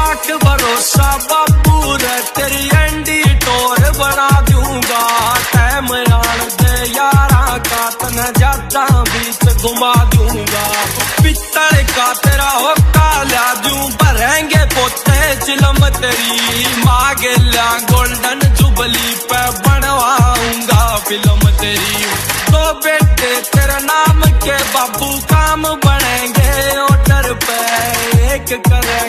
राख भरोसा बापू रे, तेरी एंडी टोर बना दूंगा। टाइम आन दे यारा का तने ज्यादा बीच घुमा दूंगा। पित्तल का तेरा होका ला दूं, भरेंगे पोते चिलम तेरी। मांगे ला गोल्डन जुबली पे बनवाऊंगा फिल्म तेरी। दो बेटे तेरे नाम के बाबू, काम बनेंगे ऑर्डर पे एक करे।